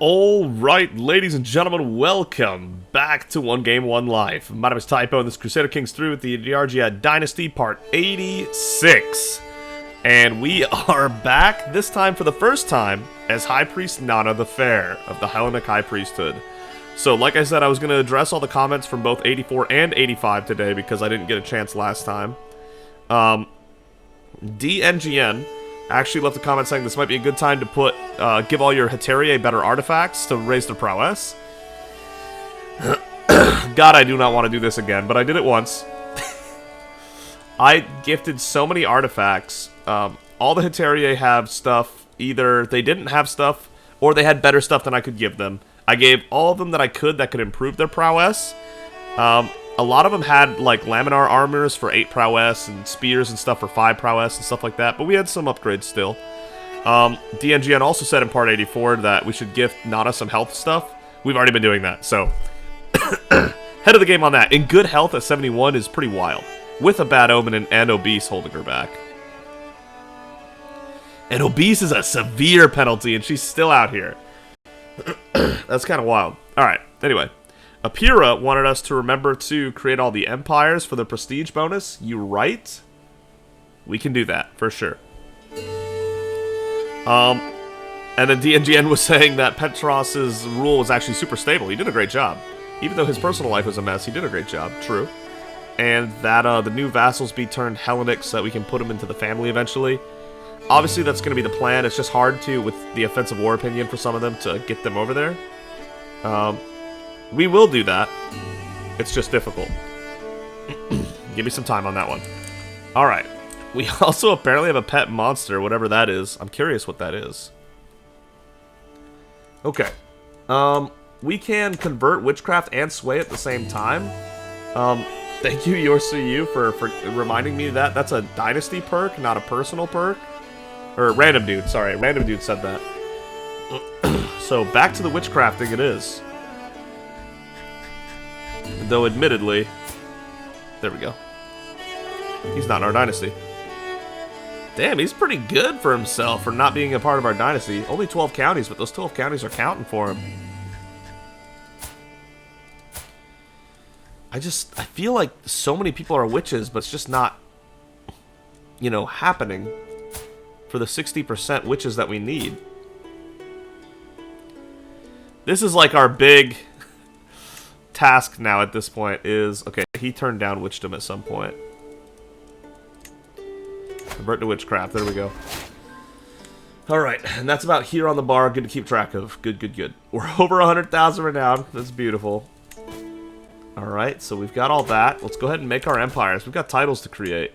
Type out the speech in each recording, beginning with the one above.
Alright, ladies and gentlemen, welcome back to 1Game1Life. My name is Typo, and this Crusader Kings through with the Argead Dynasty, part 86. And we are back, this time for the first time, as High Priest Nana the Fair of the Hellenic High Priesthood. So, like I said, I was going to address all the comments from both 84 and 85 today, because I didn't get a chance last time. DNGN actually left a comment saying this might be a good time to put, give all your Hetairæ better artifacts to raise their prowess. God, I do not want to do this again, but I did it once. I gifted so many artifacts. All the Hetairæ have stuff, either they didn't have stuff, or they had better stuff than I could give them. I gave all of them that I could improve their prowess. A lot of them had, like, laminar armors for 8 prowess, and spears and stuff for 5 prowess, and stuff like that, but we had some upgrades still. DNGN also said in part 84 that we should gift Nana some health stuff. We've already been doing that, so... Head of the game on that. In good health at 71 is pretty wild, with a bad omen and obese holding her back. And obese is a severe penalty, and she's still out here. That's kind of wild. Alright, anyway. Apira wanted us to remember to create all the empires for the prestige bonus. You right? We can do that, for sure. And then DNGN was saying that Petros's rule was actually super stable. He did a great job. Even though his personal life was a mess, he did a great job. True. And that the new vassals be turned Hellenic so that we can put them into the family eventually. Obviously, that's going to be the plan. It's just hard to, with the offensive war opinion for some of them, to get them over there. We will do that. It's just difficult. Give me some time on that one. Alright. We also apparently have a pet monster, whatever that is. I'm curious what that is. Okay. We can convert witchcraft and sway at the same time. Thank you, Yorsu, for reminding me of that. That's a Dynasty perk, not a personal perk. Or Random Dude, sorry. Random Dude said that. So, back to the witchcrafting it is. Though, admittedly... There we go. He's not in our dynasty. Damn, he's pretty good for himself for not being a part of our dynasty. Only 12 counties, but those 12 counties are counting for him. I feel like so many people are witches, but it's just not, you know, happening for the 60% witches that we need. This is like our big... task now at this point is, okay, he turned down witchdom at some point. Convert to witchcraft, there we go. Alright, and that's about here on the bar, good to keep track of. Good, good, good. We're over 100,000 renown, that's beautiful. Alright, so we've got all that. Let's go ahead and make our empires. We've got titles to create.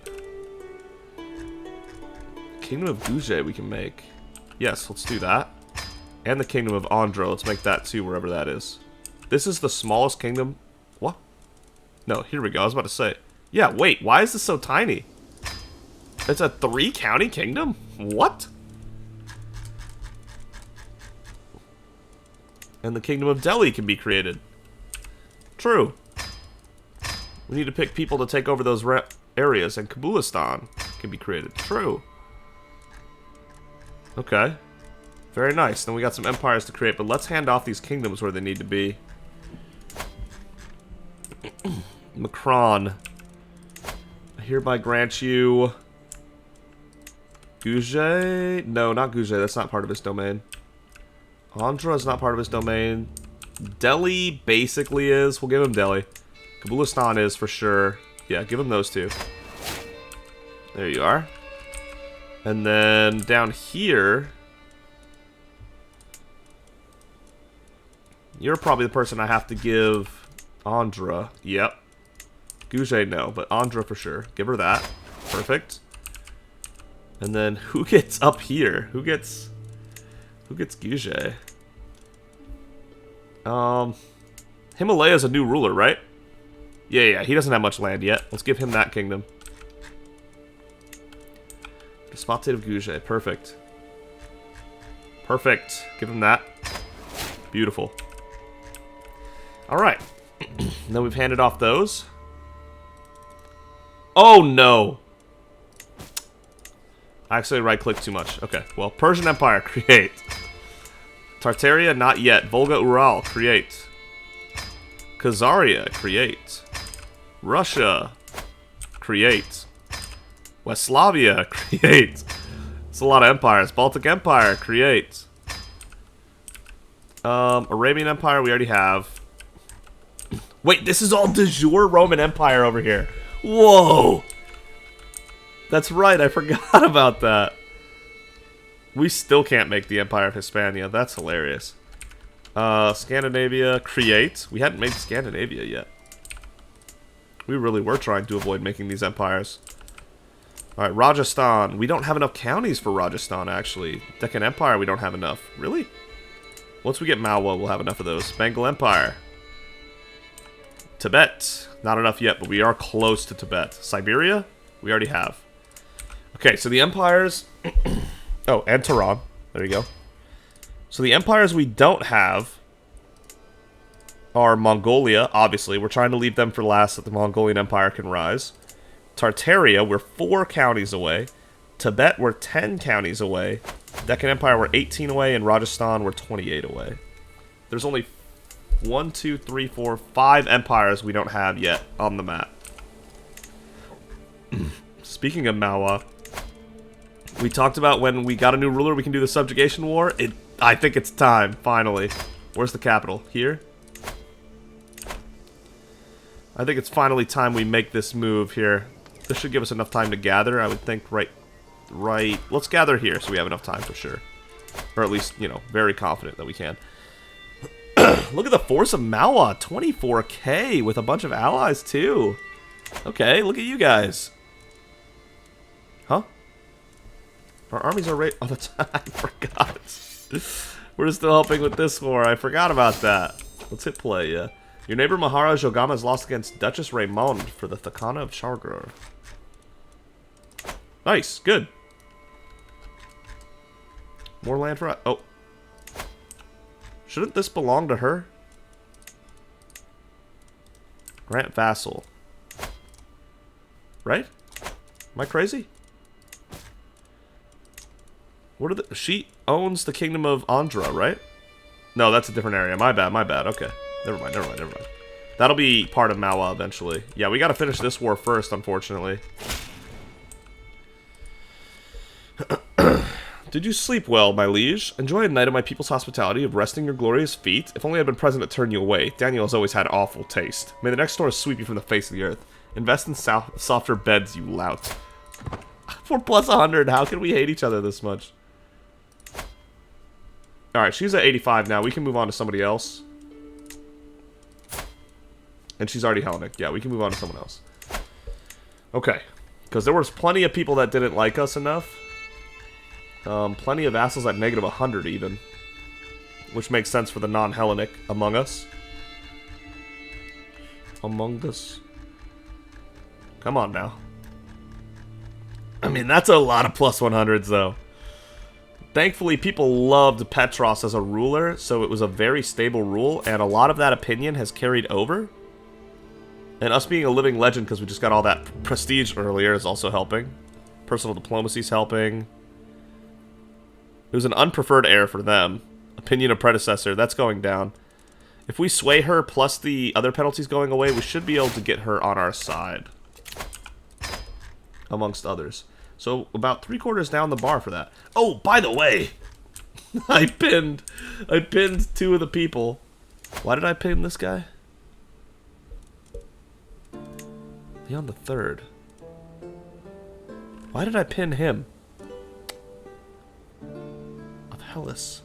Kingdom of Gouge we can make. Yes, let's do that. And the Kingdom of Andro, let's make that too, wherever that is. This is the smallest kingdom. What? No, here we go. I was about to say. Yeah, wait. Why is this so tiny? It's a 3-county kingdom? What? And the Kingdom of Delhi can be created. True. We need to pick people to take over those areas, and Kabulistan can be created. True. Okay. Very nice. Then we got some empires to create, but let's hand off these kingdoms where they need to be. Macron. I hereby grant you... Gouge? No, not Gouge. That's not part of his domain. Andhra is not part of his domain. Delhi basically is. We'll give him Delhi. Kabulistan is for sure. Yeah, give him those two. There you are. And then down here... You're probably the person I have to give Andhra. Yep. Gouge, no, but Andhra for sure. Give her that. Perfect. And then who gets up here? Who gets Gouge? Himalaya's a new ruler, right? Yeah, he doesn't have much land yet. Let's give him that kingdom. Despotate of Gouge. Perfect. Perfect. Give him that. Beautiful. Alright. Then we've handed off those. Oh no! I actually right-clicked too much. Okay, well, Persian Empire, create. Tartaria, not yet. Volga Ural, create. Khazaria, create. Russia, create. Westlavia, create. It's a lot of empires. Baltic Empire, create. Arabian Empire, we already have. Wait, this is all de jure Roman Empire over here. Whoa! That's right, I forgot about that. We still can't make the Empire of Hispania. That's hilarious. Scandinavia, create. We hadn't made Scandinavia yet. We really were trying to avoid making these empires. Alright, Rajasthan. We don't have enough counties for Rajasthan, actually. Deccan Empire, we don't have enough. Really? Once we get Malwa, we'll have enough of those. Bengal Empire. Tibet. Not enough yet, but we are close to Tibet. Siberia? We already have. Okay, so the empires... oh, and Tehran. There you go. So the empires we don't have are Mongolia, obviously. We're trying to leave them for last so that the Mongolian Empire can rise. Tartaria, we're 4 counties away. Tibet, we're 10 counties away. Deccan Empire, we're 18 away. And Rajasthan, we're 28 away. There's only 1, 2, 3, 4, 5 empires we don't have yet on the map. Speaking of Malwa, we talked about when we got a new ruler, we can do the subjugation war. I think it's time, finally. Where's the capital? Here? I think it's finally time we make this move here. This should give us enough time to gather, I would think, right. Let's gather here so we have enough time for sure. Or at least, you know, very confident that we can. Look at the force of Malwa, 24k with a bunch of allies too. Okay, look at you guys. Huh? Our armies are right. Oh, that's I forgot. We're still helping with this war. I forgot about that. Let's hit play. Yeah. Your neighbor Maharaj Jogama has lost against Duchess Raymond for the Thakana of Shargur. Nice, good. More land for us. Oh. Shouldn't this belong to her? Grant vassal. Right? Am I crazy? What are the... She owns the kingdom of Andhra, right? No, that's a different area. My bad, my bad. Okay. Never mind, never mind, never mind. That'll be part of Malwa eventually. Yeah, we gotta finish this war first, unfortunately. Did you sleep well, my liege? Enjoy a night of my people's hospitality of resting your glorious feet. If only I had been present to turn you away. Daniel has always had awful taste. May the next storm sweep you from the face of the earth. Invest in softer beds, you lout. For plus 100, how can we hate each other this much? Alright, she's at 85 now. We can move on to somebody else. And she's already Hellenic. Yeah, we can move on to someone else. Okay. Because there was plenty of people that didn't like us enough. Plenty of vassals at negative 100 even. Which makes sense for the non-Hellenic among us. Among us. Come on now. I mean, that's a lot of plus 100s though. Thankfully, people loved Petros as a ruler, so it was a very stable rule, and a lot of that opinion has carried over. And us being a living legend because we just got all that prestige earlier is also helping. Personal diplomacy's helping. It was an unpreferred heir for them. Opinion of predecessor, that's going down. If we sway her plus the other penalties going away, we should be able to get her on our side. Amongst others. So, about 3/4 down the bar for that. Oh, by the way! I pinned 2 of the people. Why did I pin this guy? Beyond the 3rd. Why did I pin him? Of Hellas.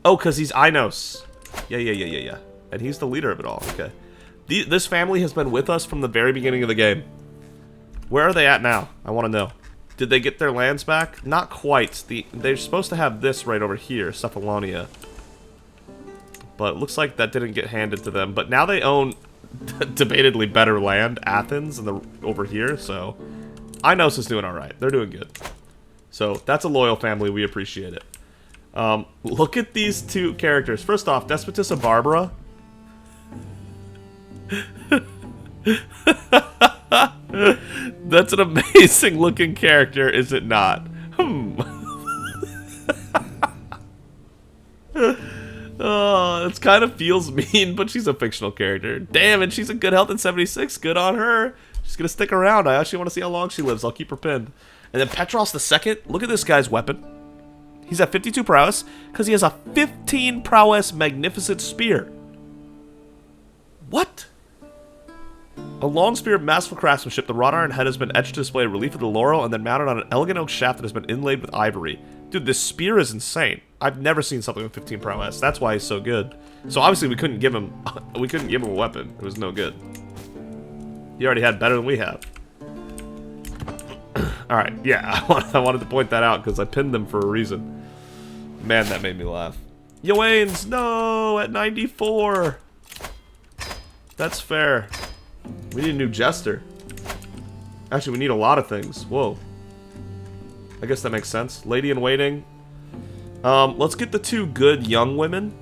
Oh, because he's Inos. Yeah. And he's the leader of it all. Okay. This family has been with us from the very beginning of the game. Where are they at now? I want to know. Did they get their lands back? Not quite. They're supposed to have this right over here, Cephalonia. But it looks like that didn't get handed to them. But now they own debatedly better land, Athens, and over here. So Inos is doing all right. They're doing good. So that's a loyal family. We appreciate it. Look at these 2 characters. First off, Despotissa Barbara. That's an amazing looking character, is it not? It kind of feels mean, but she's a fictional character. Damn, and she's in good health at 76. Good on her. She's going to stick around. I actually want to see how long she lives. I'll keep her pinned. And then Petros the Second. Look at this guy's weapon. He's at 52 prowess because he has a 15 prowess magnificent spear. What? A long spear of masterful craftsmanship. The wrought iron head has been etched to display a relief of the laurel and then mounted on an elegant oak shaft that has been inlaid with ivory. Dude, this spear is insane. I've never seen something with 15 prowess. That's why he's so good. So obviously we couldn't give him a weapon. It was no good. He already had better than we have. Alright, yeah, I wanted to point that out because I pinned them for a reason. Man, that made me laugh. Yoanes, no, at 94. That's fair. We need a new jester. Actually, we need a lot of things. Whoa. I guess that makes sense. Lady in waiting. Let's get the 2 good young women.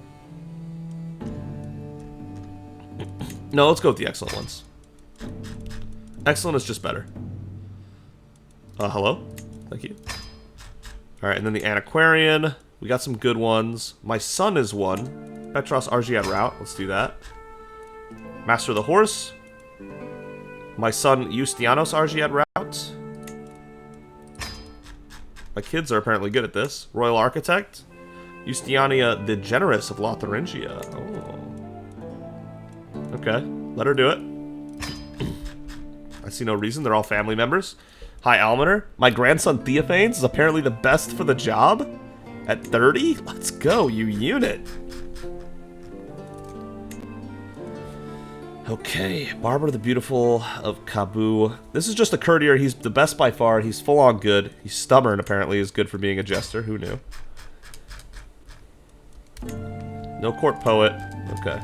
No, let's go with the excellent ones. Excellent is just better. Hello? Thank you. Alright, and then the antiquarian. We got some good ones. My son is one. Petros Argead route. Let's do that. Master of the horse. My son Justianos Argead route. My kids are apparently good at this. Royal Architect. Justiania the Generous of Lotharingia. Oh. Okay, let her do it. I see no reason. They're all family members. Hi, Almaner. My grandson Theophanes is apparently the best for the job. At 30? Let's go, you unit. Okay, Barbara the Beautiful of Kabu. This is just a courtier. He's the best by far. He's full on good. He's stubborn, apparently. Is good for being a jester. Who knew? No court poet. Okay.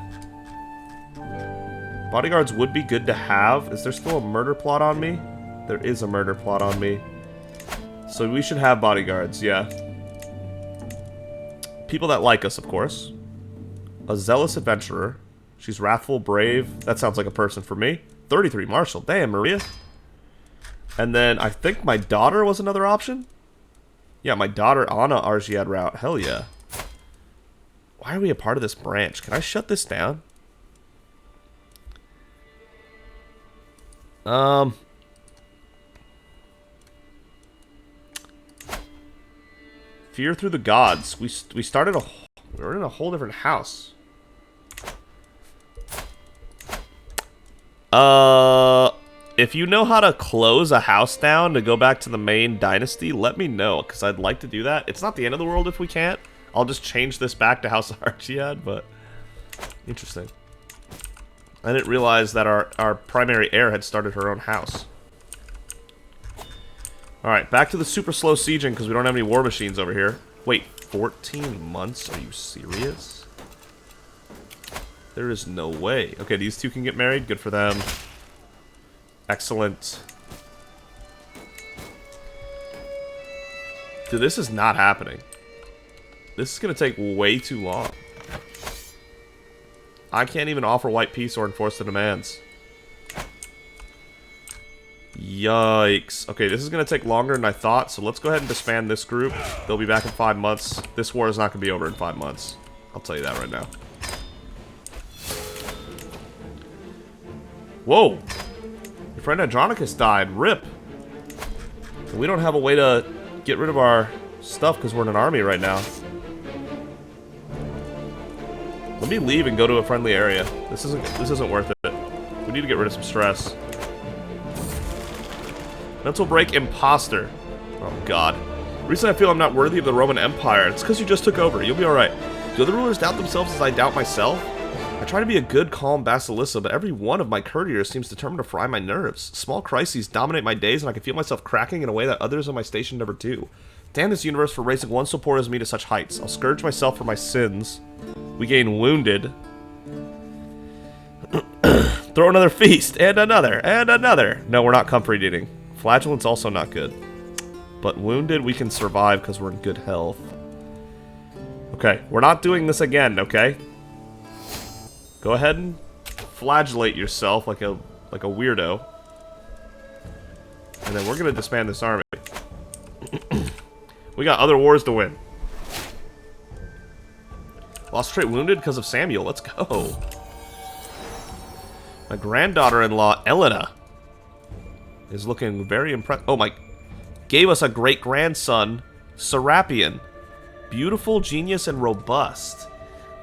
Bodyguards would be good to have. Is there still a murder plot on me? There is a murder plot on me. So we should have bodyguards, yeah. People that like us, of course. A zealous adventurer. She's wrathful, brave. That sounds like a person for me. 33 Marshal. Damn, Maria. And then I think my daughter was another option. Yeah, my daughter Anna Argead route. Hell yeah. Why are we a part of this branch? Can I shut this down? Fear through the gods. We started we're in a whole different house. If you know how to close a house down to go back to the main dynasty, let me know, because I'd like to do that. It's not the end of the world if we can't. I'll just change this back to House Argead, but interesting. I didn't realize that our primary heir had started her own house. Alright, back to the super slow sieging, because we don't have any war machines over here. Wait, 14 months? Are you serious? There is no way. Okay, these 2 can get married. Good for them. Excellent. Dude, this is not happening. This is going to take way too long. I can't even offer white peace or enforce the demands. Yikes. Okay, this is going to take longer than I thought, so let's go ahead and disband this group. They'll be back in 5 months. This war is not going to be over in 5 months. I'll tell you that right now. Whoa! Your friend Andronicus died. RIP! We don't have a way to get rid of our stuff because we're in an army right now. Let me leave and go to a friendly area. This isn't worth it. We need to get rid of some stress. Mental break imposter. Oh god. The reason I feel I'm not worthy of the Roman Empire, it's because you just took over. You'll be alright. Do the rulers doubt themselves as I doubt myself? I try to be a good, calm Basilissa, but every one of my courtiers seems determined to fry my nerves. Small crises dominate my days, and I can feel myself cracking in a way that others on my station never do. Damn this universe for raising one so poor as me to such heights. I'll scourge myself for my sins. We gain wounded. Throw another feast, and another, and another. No, we're not comfort eating. Flagellant's also not good. But wounded, we can survive because we're in good health. Okay, we're not doing this again, okay? Go ahead and flagellate yourself like a weirdo. And then we're gonna disband this army. We got other wars to win. Lost trait wounded because of Samuel. Let's go. My granddaughter-in-law, Elena, is looking very impressed. Oh my. Gave us a great-grandson, Serapion. Beautiful, genius, and robust.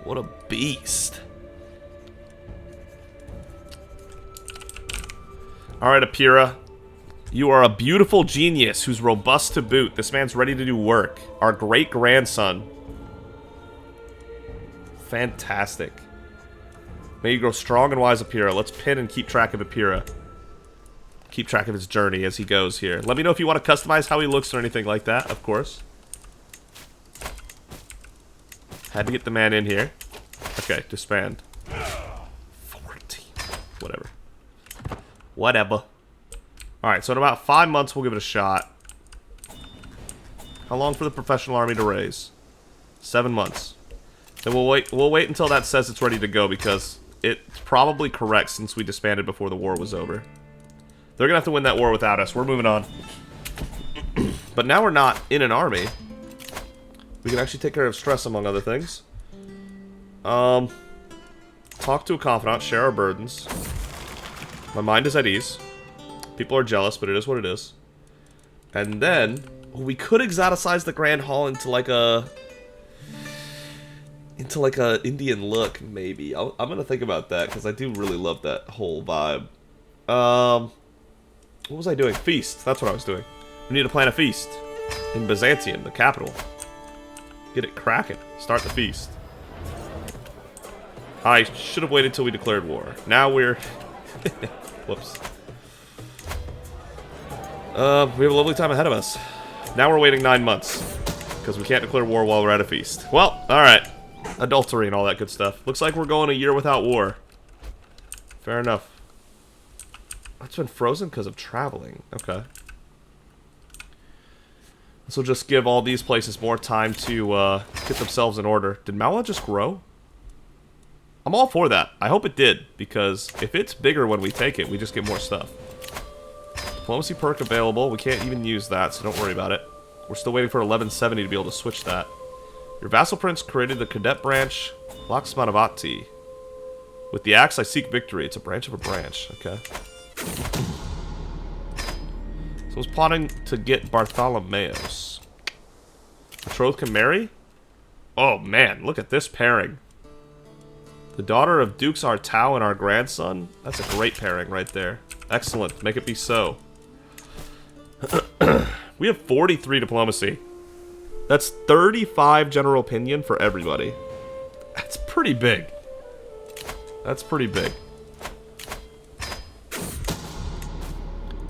What a beast. Alright, Apira. You are a beautiful genius who's robust to boot. This man's ready to do work. Our great-grandson. Fantastic. May you grow strong and wise, Apira. Let's pin and keep track of Apira. Keep track of his journey as he goes here. Let me know if you want to customize how he looks or anything like that, of course. Had to get the man in here. Okay, disband. 14. Whatever. Whatever. Alright, so in about 5 months we'll give it a shot. How long for the professional army to raise? 7 months. Then we'll wait until that says it's ready to go, because it's probably correct since we disbanded before the war was over. They're gonna have to win that war without us. We're moving on. But now we're not in an army. We can actually take care of stress, among other things. Talk to a confidant, share our burdens. My mind is at ease. People are jealous, but it is what it is. And then, we could exoticize the Grand Hall into like a Indian look, maybe. I'm gonna think about that, because I do really love that whole vibe. What was I doing? Feast. That's what I was doing. We need to plan a feast in Byzantium, the capital. Get it cracking. Start the feast. I should have waited till we declared war. Now we're... Whoops. We have a lovely time ahead of us. Now we're waiting 9 months, because we can't declare war while we're at a feast. Well, alright. Adultery and all that good stuff. Looks like we're going a year without war. Fair enough. It's been frozen because of traveling. Okay. This will just give all these places more time to get themselves in order. Did Mala just grow? I'm all for that. I hope it did, because if it's bigger when we take it, we just get more stuff. Diplomacy perk available. We can't even use that, so don't worry about it. We're still waiting for 1170 to be able to switch that. Your vassal prince created the cadet branch, Laxmanavati. With the axe, I seek victory. It's a branch of a branch. Okay. Someone's plotting to get Bartholomeos. Betrothed can marry? Oh man, look at this pairing. The daughter of Dukes Artau and our grandson? That's a great pairing right there. Excellent. Make it be so. We have 43 diplomacy. That's 35 general opinion for everybody. That's pretty big. That's pretty big.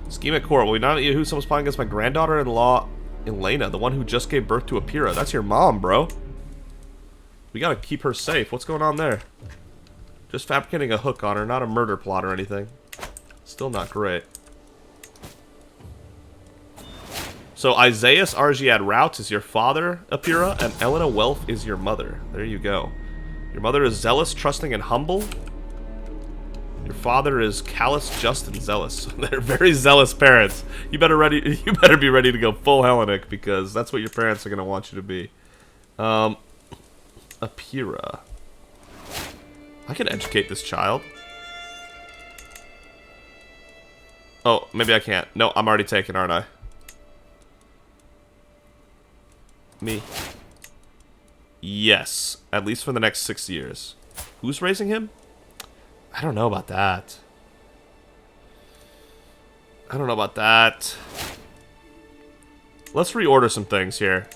Scheme at court. Will we not who someone's plotting against my granddaughter-in-law, Elena, the one who just gave birth to Apira? That's your mom, bro. We gotta keep her safe. What's going on there? Just fabricating a hook on her, not a murder plot or anything. Still not great. So Isaias Argead Rout is your father, Apira, and Elena Welf is your mother. There you go. Your mother is zealous, trusting, and humble. Your father is callous, just, and zealous. They're very zealous parents. You better be ready to go full Hellenic, because that's what your parents are gonna want you to be. Apira. I can educate this child. Oh, maybe I can't. No, I'm already taken, aren't I? Me. Yes. At least for the next 6 years. Who's raising him? I don't know about that. I don't know about that. Let's reorder some things here.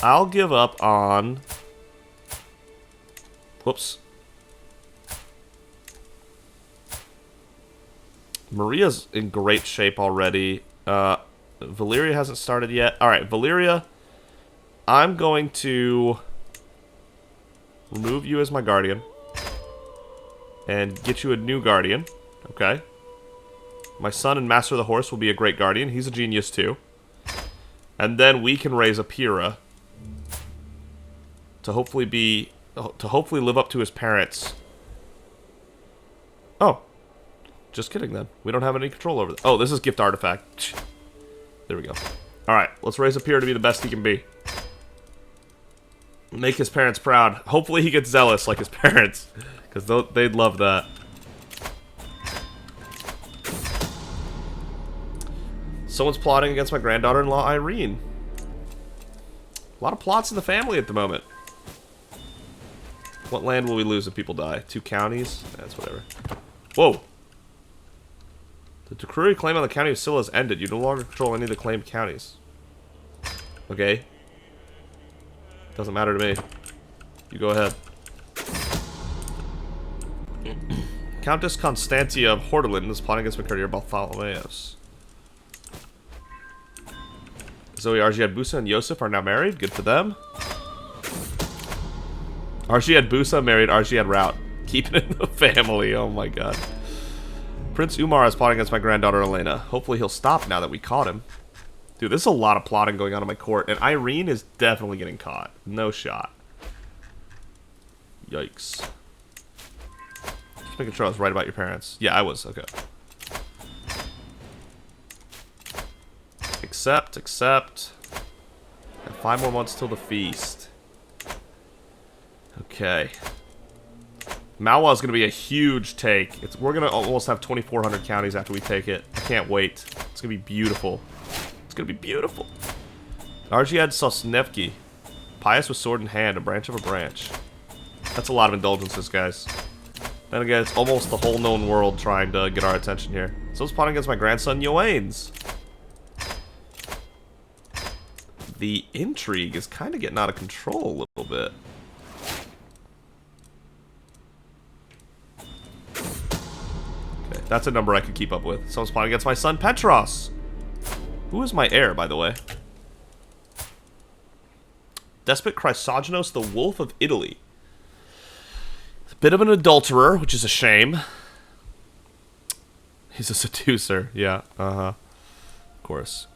I'll give up on... Whoops. Maria's in great shape already. Valyria hasn't started yet. Alright, Valyria. I'm going to remove you as my guardian. And get you a new guardian. Okay. My son and Master of the Horse will be a great guardian. He's a genius too. And then we can raise Apira to hopefully live up to his parents. Oh. Just kidding then. We don't have any control over that. Oh, this is gift artifact. There we go. Alright, let's raise Apira to be the best he can be. Make his parents proud. Hopefully he gets zealous like his parents. Because they'd love that. Someone's plotting against my granddaughter-in-law, Irene. A lot of plots in the family at the moment. What land will we lose if people die? 2 counties? That's whatever. Whoa! The decree claim on the county of Scylla has ended. You no longer control any of the claimed counties. Okay. Doesn't matter to me. You go ahead. Countess Constantia of Hordelin is plotting against my courtier Bartholomeus. Zoe, Argead, Busa, and Yosef are now married. Good for them. Argead Busa married Argead Rout. Keeping it in the family. Oh my god. Prince Umar is plotting against my granddaughter Elena. Hopefully he'll stop now that we caught him. Dude, there's a lot of plotting going on in my court, and Irene is definitely getting caught. No shot. Yikes. Just making sure I was right about your parents. Yeah, I was. Okay. Accept. And 5 more months till the feast. Okay. Malwa is going to be a huge take. We're going to almost have 2,400 counties after we take it. I can't wait. It's going to be beautiful. It's going to be beautiful. Argead Sosnevki. Pious with sword in hand, a branch of a branch. That's a lot of indulgences, guys. Then again, it's almost the whole known world trying to get our attention here. So it's plotting against my grandson, Yoanes. The intrigue is kind of getting out of control a little bit. Okay, that's a number I could keep up with. Someone's plotting against my son, Petros. Who is my heir, by the way? Despot Chrysogenos, the Wolf of Italy. A bit of an adulterer, which is a shame. He's a seducer. Yeah, of course.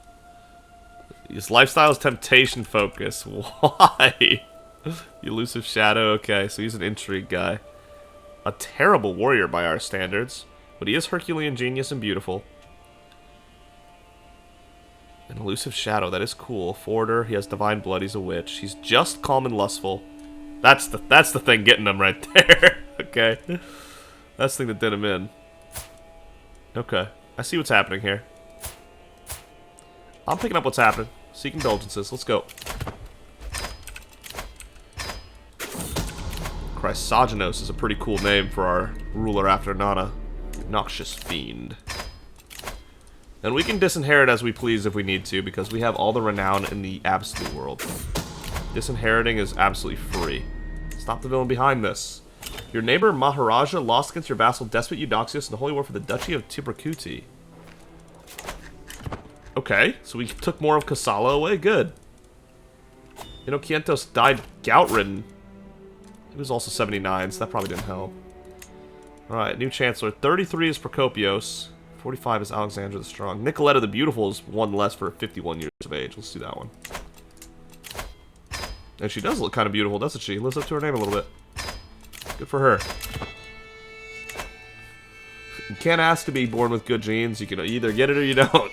His lifestyle is temptation focus. Why? Elusive shadow. Okay, so he's an intrigue guy. A terrible warrior by our standards. But he is Herculean genius and beautiful. An elusive shadow. That is cool. Forder. He has divine blood. He's a witch. He's just calm and lustful. That's the thing getting him right there. Okay. That's the thing that did him in. Okay. I see what's happening here. I'm picking up what's happening. Seek indulgences. Let's go. Chrysogenos is a pretty cool name for our ruler after Nana. Noxious fiend. And we can disinherit as we please if we need to, because we have all the renown in the absolute world. Disinheriting is absolutely free. Stop the villain behind this. Your neighbor Maharaja lost against your vassal Despot Eudoxius in the holy war for the Duchy of Tibracuti. Okay, so we took more of Kassala away. Good. Inokientos died gout-ridden. He was also 79, so that probably didn't help. Alright, new Chancellor. 33 is Procopios. 45 is Alexandra the Strong. Nicoletta the Beautiful is 1 less for 51 years of age. Let's do that one. And she does look kind of beautiful, doesn't she? Lives up to her name a little bit. Good for her. You can't ask to be born with good genes. You can either get it or you don't.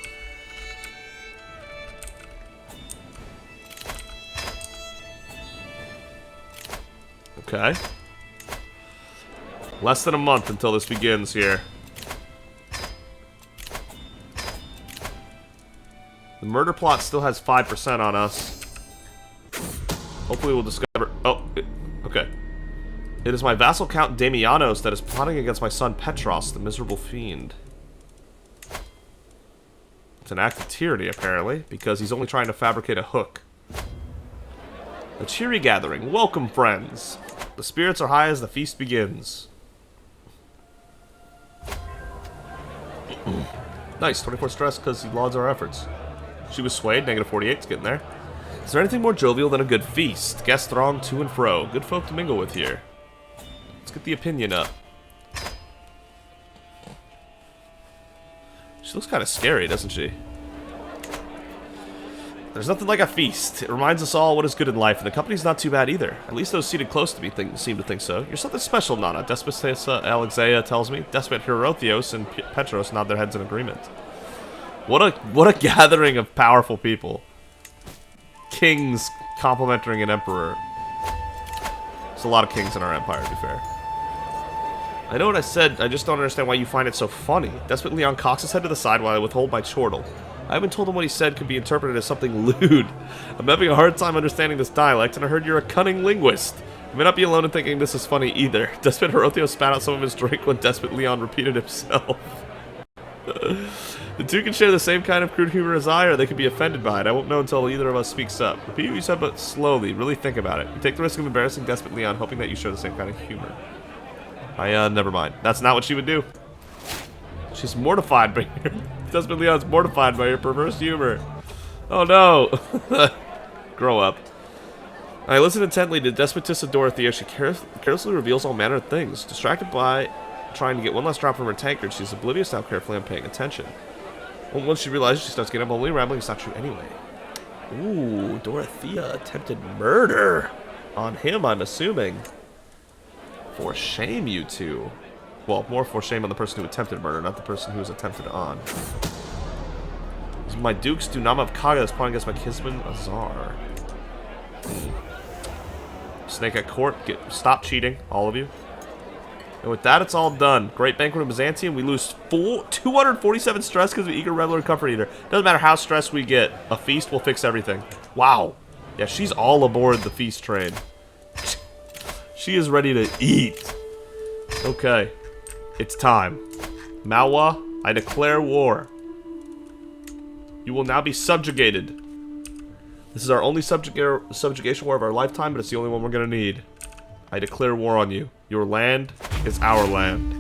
Okay. Less than a month until this begins here. The murder plot still has 5% on us. Hopefully we'll discover... Oh, okay. It is my vassal Count Damianos that is plotting against my son Petros, the miserable fiend. It's an act of tyranny, apparently, because he's only trying to fabricate a hook. A cheery gathering. Welcome, friends. The spirits are high as the feast begins. Nice, 24 stress because he lauds our efforts. She was swayed, negative 48's getting there. Is there anything more jovial than a good feast? Guests throng to and fro. Good folk to mingle with here. Let's get the opinion up. She looks kind of scary, doesn't she? There's nothing like a feast. It reminds us all what is good in life, and the company's not too bad either. At least those seated close to me seem to think so. You're something special, Nana. Despotessa Alexea tells me. Despot Hierothios and Petros nod their heads in agreement. What a gathering of powerful people. Kings complimenting an emperor. There's a lot of kings in our empire, to be fair. I know what I said, I just don't understand why you find it so funny. Despot Leon cocks his head to the side while I withhold my chortle. I haven't told him what he said could be interpreted as something lewd. I'm having a hard time understanding this dialect, and I heard you're a cunning linguist. I may not be alone in thinking this is funny either. Despot Herothio spat out some of his drink when Despot Leon repeated himself. The two can share the same kind of crude humor as I, or they could be offended by it. I won't know until either of us speaks up. Repeat what you said, but slowly. Really think about it. You take the risk of embarrassing Despot Leon, hoping that you share the same kind of humor. Never mind. That's not what she would do. She's mortified by your... Despot Leon's mortified by your perverse humor. Oh no. Grow up. I listen intently to Despotissa Dorothea. She carelessly reveals all manner of things. Distracted by trying to get one last drop from her tankard, she's oblivious to how carefully I'm paying attention. Once she realizes, she starts getting up, only rambling. It's not true anyway. Ooh, Dorothea attempted murder on him, I'm assuming. For shame, you two. Well, more for shame on the person who attempted murder, not the person who was attempted on. My dukes do not have Kaga that's plotting against my kinsman Azar. Snake at court, stop cheating, all of you. And with that, it's all done. Great banquet in Byzantium. We lose 247 stress because of eager reveler and comfort eater. Doesn't matter how stressed we get. A feast will fix everything. Wow. Yeah, she's all aboard the feast train. She is ready to eat. Okay. It's time. Malwa, I declare war. You will now be subjugated. This is our only subjugation war of our lifetime, but it's the only one we're going to need. I declare war on you. Your land is our land.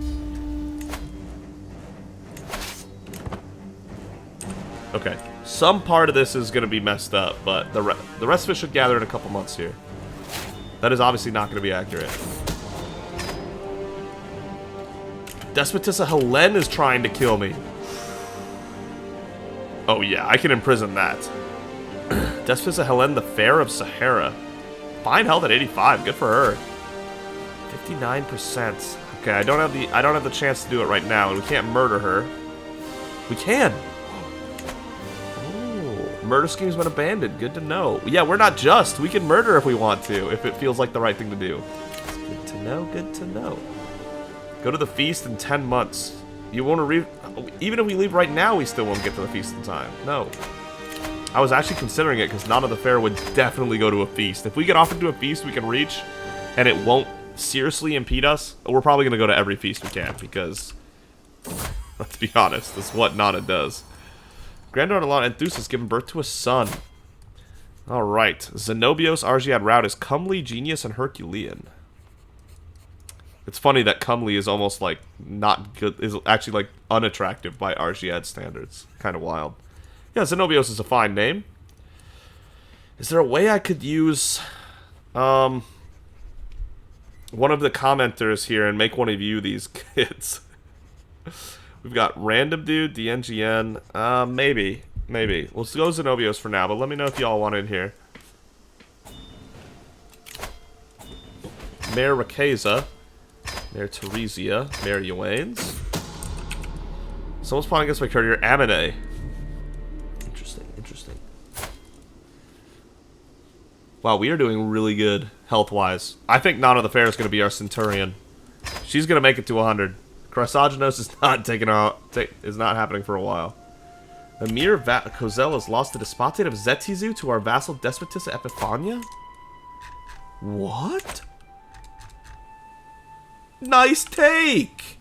Okay. Some part of this is going to be messed up, but the rest of it should gather in a couple months here. That is obviously not going to be accurate. Despotissa Helen is trying to kill me. Oh yeah, I can imprison that. Despotissa Helen the Fair of Sahara. Fine health at 85. Good for her. 59%. Okay, I don't have the chance to do it right now, and we can't murder her. We can. Oh, murder scheme's been abandoned. Good to know. Yeah, we're not just. We can murder if we want to, if it feels like the right thing to do. Good to know. Good to know. Go to the feast in 10 months. You want to even if we leave right now, we still won't get to the feast in time. No. I was actually considering it because Nana the Fair would definitely go to a feast. If we get offered to a feast we can reach, and it won't seriously impede us, we're probably going to go to every feast we can because, let's be honest, this is what Nana does. Granddaughter Lana Enthus has given birth to a son. Alright. Zenobios Argead route is comely, genius, and Herculean. It's funny that comely is almost like not good, is actually like unattractive by Argead standards. Kind of wild. Yeah, Zenobios is a fine name. Is there a way I could use one of the commenters here and make one of you these kids? We've got Random Dude, DNGN, maybe. Let's go Zenobios for now, but let me know if y'all want in here. Mayor Rakeza. Mayor Teresia. Mayor Yuanes. Someone's plotting against my courtier, Amine. Interesting. Wow, we are doing really good health-wise. I think Nana the Fair is going to be our Centurion. She's going to make it to 100. Chrysogenos is not is not happening for a while. Emir Kozel has lost the despotate of Zetizu to our vassal Despotissa Epiphania? What? Nice take!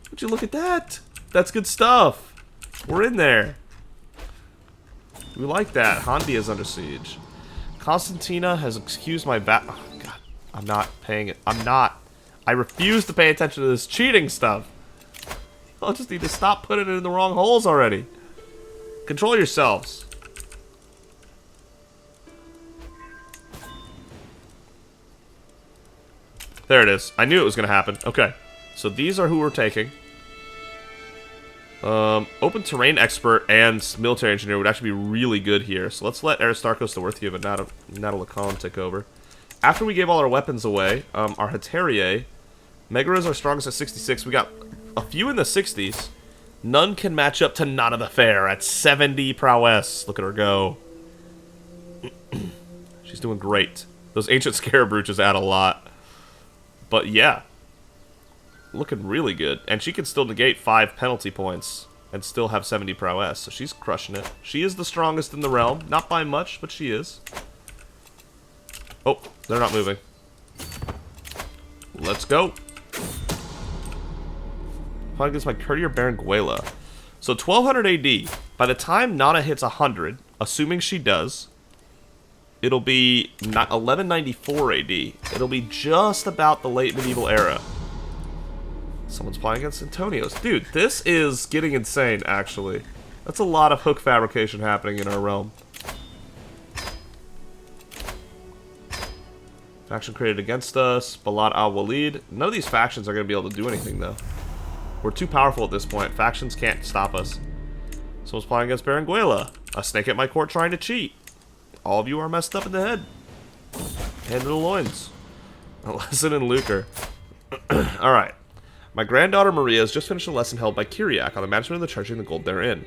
Would you look at that? That's good stuff. We're in there. We like that. Hondi is under siege. Constantina has excused my oh, God. I'm not paying it. I refuse to pay attention to this cheating stuff. I'll just need to stop putting it in the wrong holes already. Control yourselves. There it is. I knew it was going to happen. Okay. So these are who we're taking. Open terrain expert and military engineer would actually be really good here. So let's let Aristarchos the Worthy of Natalakan take over. After we gave all our weapons away, our Hetairai, Megara is our strongest at 66. We got a few in the 60s. None can match up to Nana the Fair at 70 prowess. Look at her go. She's doing great. Those Ancient Scarab Brooches add a lot. But yeah. Looking really good. And she can still negate 5 penalty points and still have 70 prowess. So she's crushing it. She is the strongest in the realm. Not by much, but she is. Oh, they're not moving. Let's go. Fight against my courtier Berenguela. So 1200 AD. By the time Nana hits 100, assuming she does, it'll be 1194 AD. It'll be just about the late medieval era. Someone's playing against Antonios. Dude, this is getting insane, actually. That's a lot of hook fabrication happening in our realm. Faction created against us. Balad al-Walid. None of these factions are going to be able to do anything, though. We're too powerful at this point. Factions can't stop us. Someone's playing against Berenguela. A snake at my court trying to cheat. All of you are messed up in the head. And in the loins. A lesson in lucre. Alright. My granddaughter Maria has just finished a lesson held by Kyriak on the management of the treasury and the gold therein.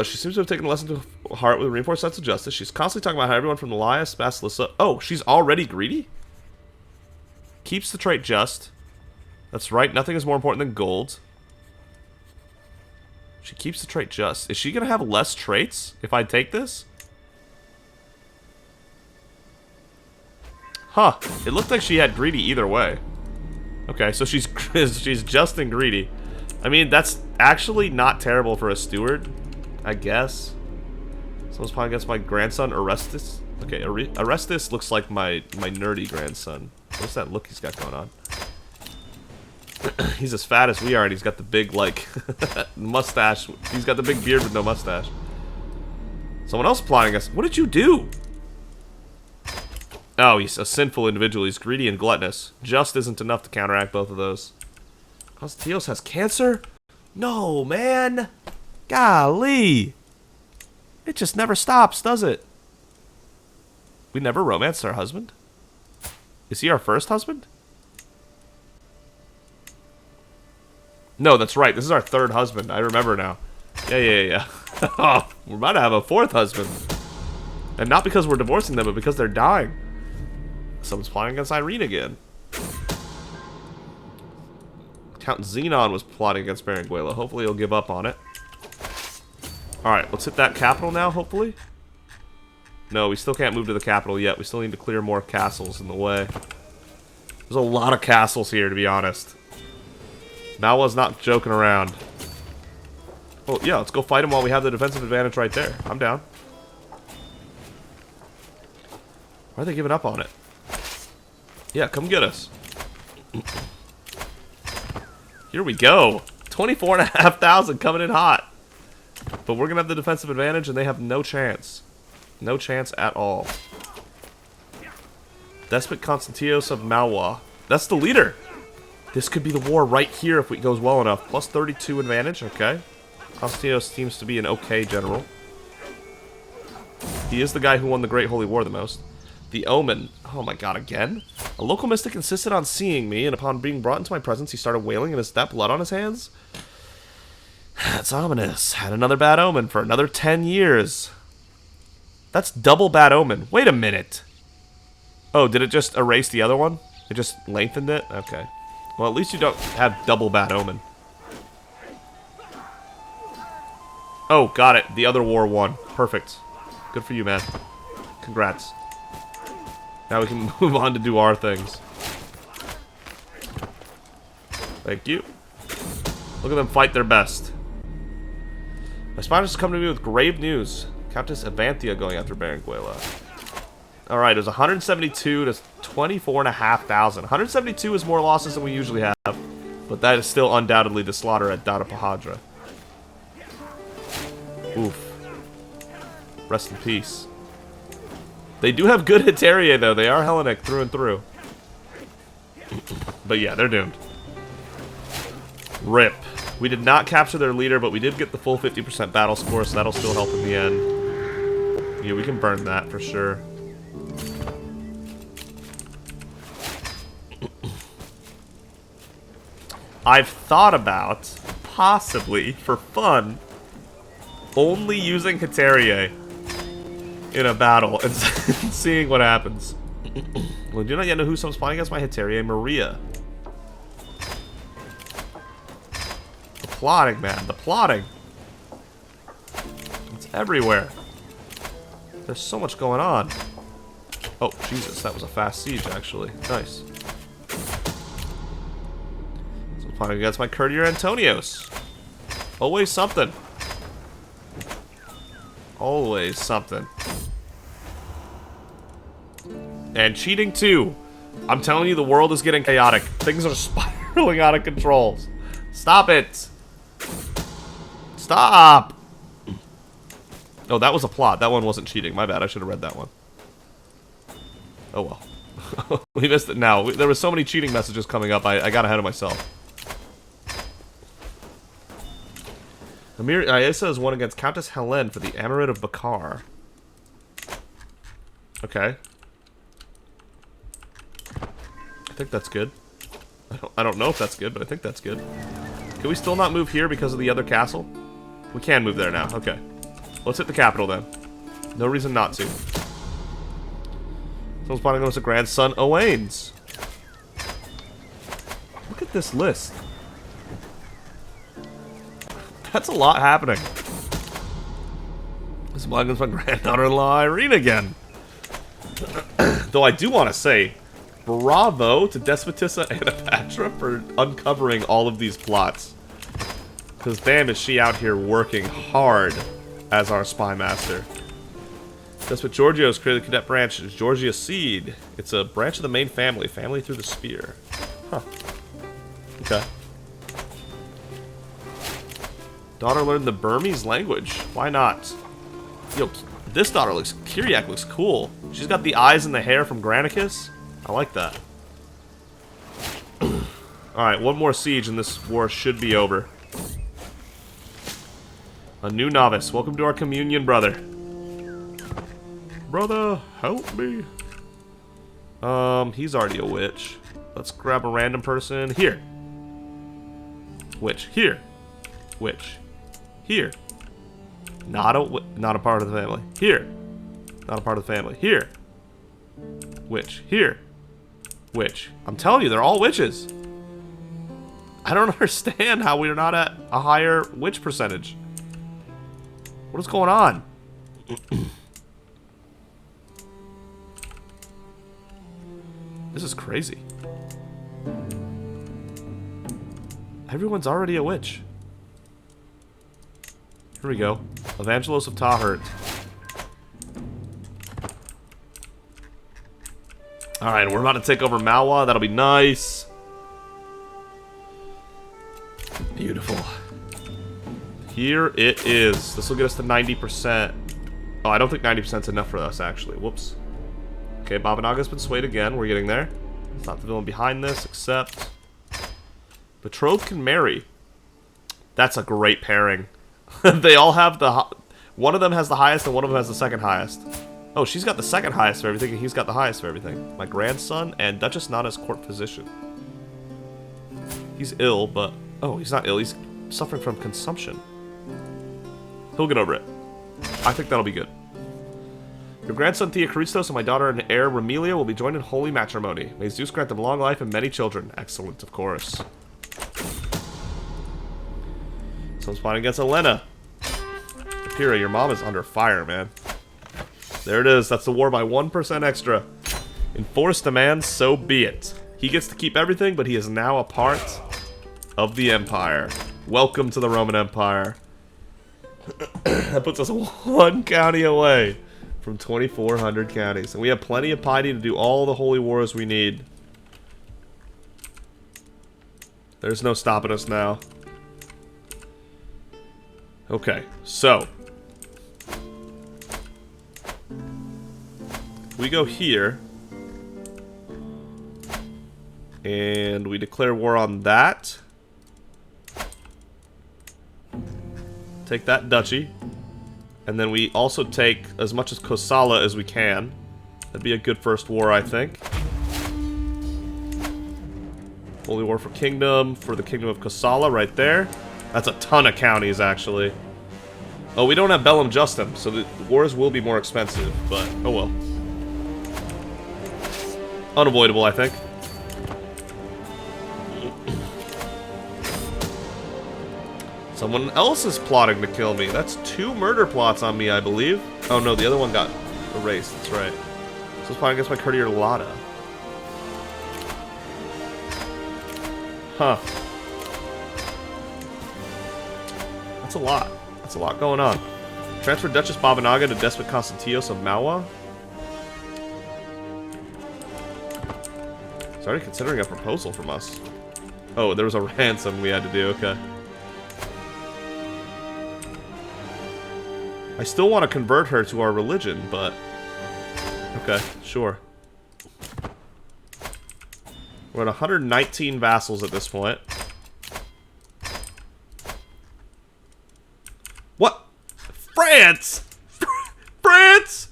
She seems to have taken the lesson to heart with a reinforced sense of justice. She's constantly talking about how everyone from the Elias, Basilissa... Oh, she's already greedy? Keeps the trait just. That's right, nothing is more important than gold. She keeps the trait just. Is she going to have less traits if I take this? Huh. It looked like she had greedy either way. Okay, so she's just and greedy. I mean, that's actually not terrible for a steward, I guess. Someone's playing against my grandson, Orestes. Okay, Orestes looks like my nerdy grandson. What's that look he's got going on? He's as fat as we are, and he's got the big, like, mustache. He's got the big beard with no mustache. Someone else plotting us. What did you do? Oh, he's a sinful individual. He's greedy and gluttonous. Just isn't enough to counteract both of those. Constantinos has cancer? No, man. Golly. It just never stops, does it? We never romanced our husband? Is he our first husband? No, that's right. This is our third husband. I remember now. Yeah. Oh, we're about to have a fourth husband. And not because we're divorcing them, but because they're dying. Someone's plotting against Irene again. Count Xenon was plotting against Berenguela. Hopefully he'll give up on it. Alright, let's hit that capital now, hopefully. No, we still can't move to the capital yet. We still need to clear more castles in the way. There's a lot of castles here, to be honest. Malwa's not joking around. Well, yeah, let's go fight him while we have the defensive advantage right there. I'm down. Why are they giving up on it? Yeah, come get us. Here we go. 24,500 coming in hot. But we're going to have the defensive advantage, and they have no chance. No chance at all. Despot Constantinos of Malwa. That's the leader. This could be the war right here if it goes well enough. Plus 32 advantage, okay. Constantinos seems to be an okay general. He is the guy who won the Great Holy War the most. The Omen. Oh my god, again? A local mystic insisted on seeing me, and upon being brought into my presence, he started wailing and has that blood on his hands? That's ominous. Had another bad omen for another 10 years. That's double bad omen. Wait a minute. Oh, did it just erase the other one? It just lengthened it? Okay. Well, at least you don't have double bad omen. Oh, got it. The other war won. Perfect. Good for you, man. Congrats. Now we can move on to do our things. Thank you. Look at them fight their best. My sponsors has come to me with grave news. Countess Avanthia going after Berenguela. Alright, it was 172 to 24,500. 172 is more losses than we usually have. But that is still undoubtedly the slaughter at Dada Pahadra. Oof. Rest in peace. They do have good Hetairai, though. They are Hellenic through and through. But yeah, they're doomed. RIP. We did not capture their leader, but we did get the full 50% battle score, so that'll still help in the end. Yeah, we can burn that for sure. I've thought about, possibly, for fun, only using Hetairai in a battle and seeing what happens. We do not yet know who's spawning against my Heteria Maria. The plotting, man. The plotting. It's everywhere. There's so much going on. Oh, Jesus. That was a fast siege, actually. Nice. So spawning against my Courtier Antonios. Always something. Always something. And cheating too. I'm telling you, the world is getting chaotic. Things are spiraling out of control. Stop it. Stop. Oh, that was a plot. That one wasn't cheating. My bad. I should have read that one. Oh well. We missed it now. There were so many cheating messages coming up. I got ahead of myself. Amir Ayesa has won against Countess Helen for the Amorit of Bakar. Okay. I think that's good. I don't know if that's good, but I think that's good. Can we still not move here because of the other castle? We can move there now. Okay. Let's hit the capital then. No reason not to. Someone's spawning against a grandson, Owains. Look at this list. That's a lot happening. This is spawning against my granddaughter-in-law, Irene, again. Though I do want to say, bravo to Despotissa Anapatra for uncovering all of these plots. Because damn is she out here working hard as our spy master. Despot Giorgio's created the cadet branch. It's Georgia Seed. It's a branch of the main family. Family through the spear. Huh. Okay. Daughter learned the Burmese language. Why not? Yo, this daughter looks... Kyriak looks cool. She's got the eyes and the hair from Granicus. I like that. Alright, one more siege and this war should be over. A new novice. Welcome to our communion, brother. Brother, help me. He's already a witch. Let's grab a random person. Here. Witch. Here. Witch. Here. Not a part of the family. Here. Not a part of the family. Here. Witch. Here. Witch. I'm telling you, they're all witches. I don't understand how we're not at a higher witch percentage. What is going on? This is crazy. Everyone's already a witch. Here we go. Evangelos of Tahert. Alright, we're about to take over Malwa. That'll be nice. Beautiful. Here it is. This will get us to 90%. Oh, I don't think 90% is enough for us, actually. Whoops. Okay, Babanaga's been swayed again. We're getting there. It's not the villain behind this, except... Betrothed can marry. That's a great pairing. They all have the... One of them has the highest and one of them has the second highest. Oh, she's got the second highest for everything and he's got the highest for everything. My grandson and Duchess Nana's court physician. He's ill, but... Oh, he's not ill. He's suffering from consumption. He'll get over it. I think that'll be good. Your grandson Theochristos and my daughter and heir Remilia will be joined in holy matrimony. May Zeus grant them long life and many children. Excellent, of course. Someone's fighting against Elena. Akira, your mom is under fire, man. There it is. That's the war by 1% extra. Enforced demands, so be it. He gets to keep everything, but he is now a part of the Empire. Welcome to the Roman Empire. That puts us one county away from 2,400 counties. And we have plenty of piety to do all the holy wars we need. There's no stopping us now. Okay, so we go here and we declare war on that. Take that duchy. And then we also take as much as Kosala as we can. That'd be a good first war, I think. Holy War for Kingdom, for the Kingdom of Kosala right there. That's a ton of counties, actually. Oh, we don't have Bellum Justum, so the wars will be more expensive, but oh well. Unavoidable, I think. Someone else is plotting to kill me. That's 2 murder plots on me, I believe. Oh no, the other one got erased. That's right. So it's plotting against my courtier Lotta. Huh. That's a lot. That's a lot going on. Transfer Duchess Babanaga to Despot Constantios of Mawa. He's already considering a proposal from us. Oh, there was a ransom we had to do. Okay. I still want to convert her to our religion, but... Okay, sure. We're at 119 vassals at this point. What? France! France!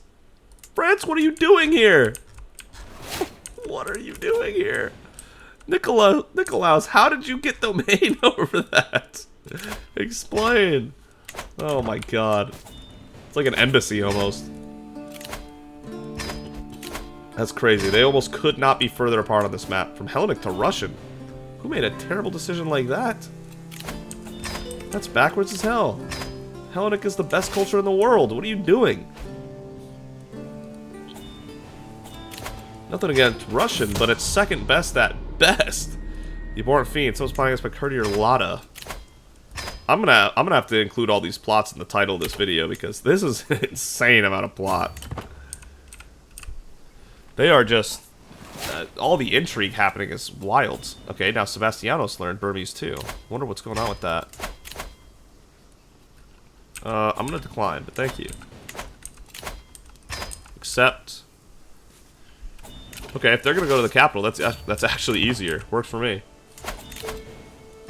France, what are you doing here? What are you doing here? Nicolaus, how did you get domain over that? Explain. Oh my god. It's like an embassy almost. That's crazy. They almost could not be further apart on this map. From Hellenic to Russian. Who made a terrible decision like that? That's backwards as hell. Hellenic is the best culture in the world. What are you doing? Nothing against Russian, but it's second best at best. The Abhorrent Fiend. Someone's playing against my courtier Lotta. I'm gonna have to include all these plots in the title of this video because this is an insane amount of plot. They are just all the intrigue happening is wild. Okay, now Sebastianos learned Burmese too. Wonder what's going on with that. I'm gonna decline, but thank you. Accept. Okay, if they're gonna go to the capital, that's actually easier. Works for me.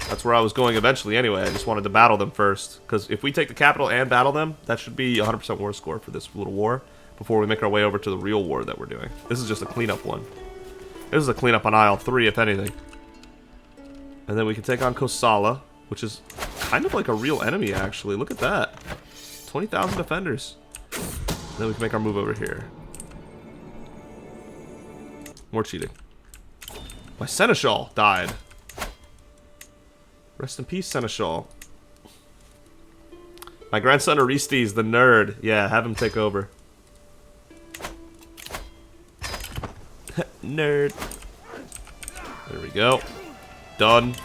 That's where I was going eventually anyway. I just wanted to battle them first. Because if we take the capital and battle them, that should be 100% war score for this little war. Before we make our way over to the real war that we're doing. This is just a cleanup one. This is a cleanup on Isle 3, if anything. And then we can take on Kosala, which is kind of like a real enemy, actually. Look at that. 20,000 defenders. And then we can make our move over here. More cheating. My Seneschal died. Rest in peace, Seneschal. My grandson Orestes, the nerd. Yeah, have him take over. Nerd. There we go. Done.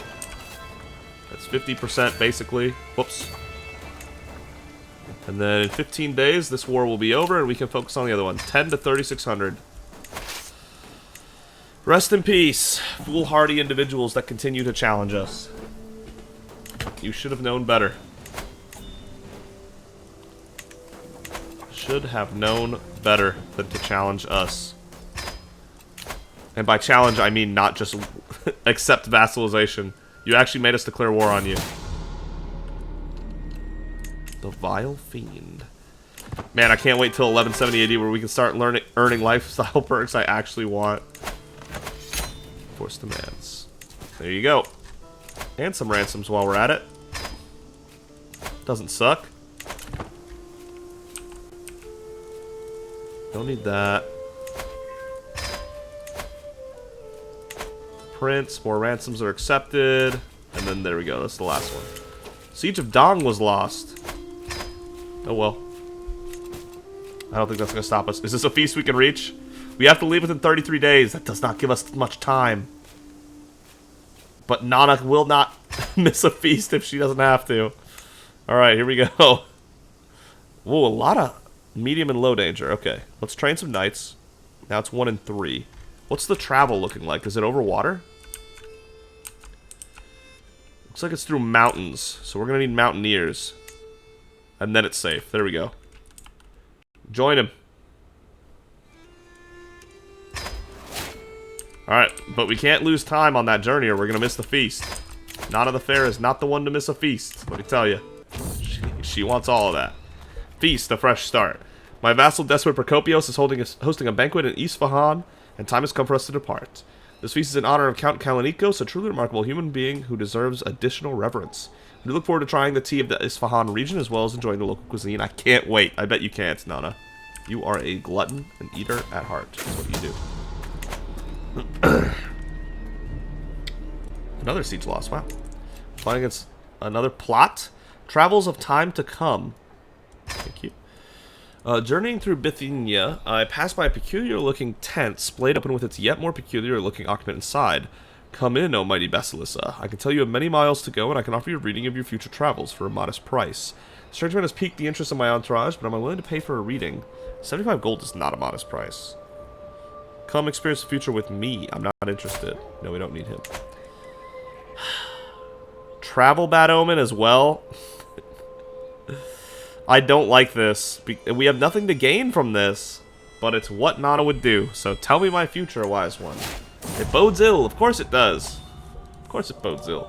That's 50% basically. Whoops. And then in 15 days, this war will be over and we can focus on the other one. 10 to 3,600. Rest in peace, foolhardy individuals that continue to challenge us. You should have known better. Should have known better than to challenge us. And by challenge, I mean not just accept vassalization. You actually made us declare war on you. The Vile Fiend. Man, I can't wait till 1170 AD where we can start earning lifestyle perks I actually want. Force demands. There you go. And some ransoms while we're at it. Doesn't suck. Don't need that. Prince, more ransoms are accepted. And then there we go, that's the last one. Siege of Dong was lost. Oh well. I don't think that's going to stop us. Is this a feast we can reach? We have to leave within 33 days. That does not give us much time. But Nana will not miss a feast if she doesn't have to. Alright, here we go. Whoa, a lot of medium and low danger. Okay, let's train some knights. Now it's 1 and 3. What's the travel looking like? Is it over water? Looks like it's through mountains. So we're going to need mountaineers. And then it's safe. There we go. Join him. Alright, but we can't lose time on that journey or we're going to miss the feast. Nana the Fair is not the one to miss a feast, let me tell you. She wants all of that. Feast, a fresh start. My vassal Despot Procopios is hosting a banquet in Isfahan, and time has come for us to depart. This feast is in honor of Count Kalanikos, a truly remarkable human being who deserves additional reverence. We look forward to trying the tea of the Isfahan region as well as enjoying the local cuisine. I can't wait. I bet you can't, Nana. You are a glutton and eater at heart. That's what you do. Another siege loss, wow. Fighting against another plot. Travels of Time to Come. Thank you. Journeying through Bithynia, I passed by a peculiar-looking tent, splayed open with its yet more peculiar-looking occupant inside. Come in, O mighty Basilissa. I can tell you have many miles to go, and I can offer you a reading of your future travels for a modest price. Strange Man has piqued the interest of my entourage, but I'm unwilling to pay for a reading. 75 gold is not a modest price. Come experience the future with me. I'm not interested. No, we don't need him. Travel Bad Omen as well. I don't like this. We have nothing to gain from this, but it's what Nana would do. So tell me my future, wise one. It bodes ill. Of course it does. Of course it bodes ill.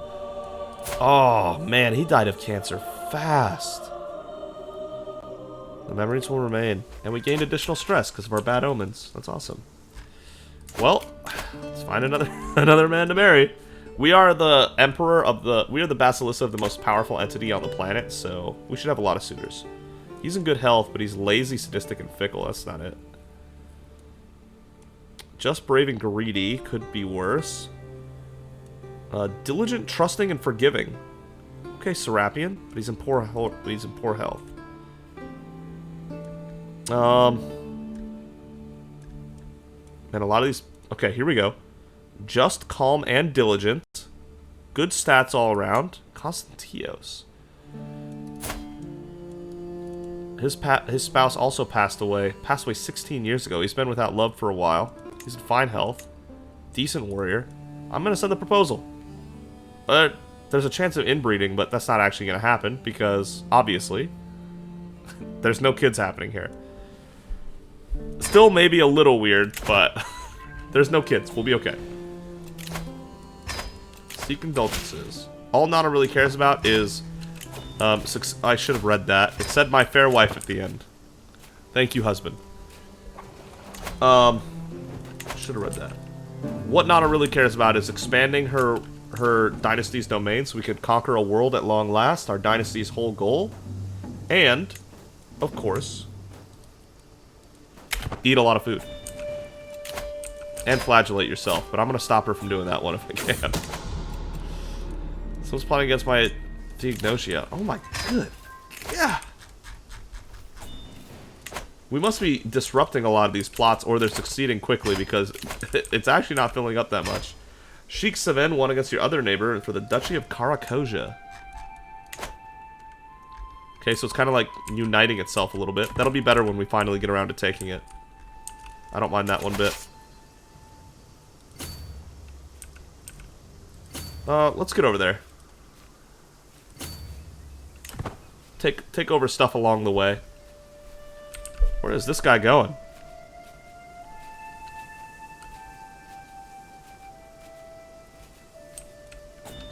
Oh, man, he died of cancer fast. The memories will remain. And we gained additional stress because of our bad omens. That's awesome. Well, let's find another man to marry. We are the emperor of we are the Basilissa of the most powerful entity on the planet, so we should have a lot of suitors. He's in good health, but he's lazy, sadistic, and fickle. That's not it. Just brave and greedy could be worse. Diligent, trusting, and forgiving. Okay, Serapion, but he's in poor health. And a lot of these. Okay, here we go. Just, calm, and diligent. Good stats all around. Constantios. His spouse also passed away. Passed away 16 years ago. He's been without love for a while. He's in fine health. Decent warrior. I'm going to send the proposal. There's a chance of inbreeding, but that's not actually going to happen because, obviously, there's no kids happening here. Still maybe a little weird, but there's no kids. We'll be okay. Seek indulgences. All Nana really cares about is... I should have read that. It said my fair wife at the end. Thank you, husband. Should have read that. What Nana really cares about is expanding her dynasty's domain so we could conquer a world at long last, our dynasty's whole goal. And, of course, eat a lot of food. And flagellate yourself, but I'm going to stop her from doing that one if I can. Someone's plotting against my Theognosia. Oh my good. Yeah. We must be disrupting a lot of these plots, or they're succeeding quickly because it's actually not filling up that much. Sheikh Seven won against your other neighbor for the Duchy of Karakoja. Okay, so it's kind of like uniting itself a little bit. That'll be better when we finally get around to taking it. I don't mind that one bit. Let's get over there. Take over stuff along the way. Where is this guy going?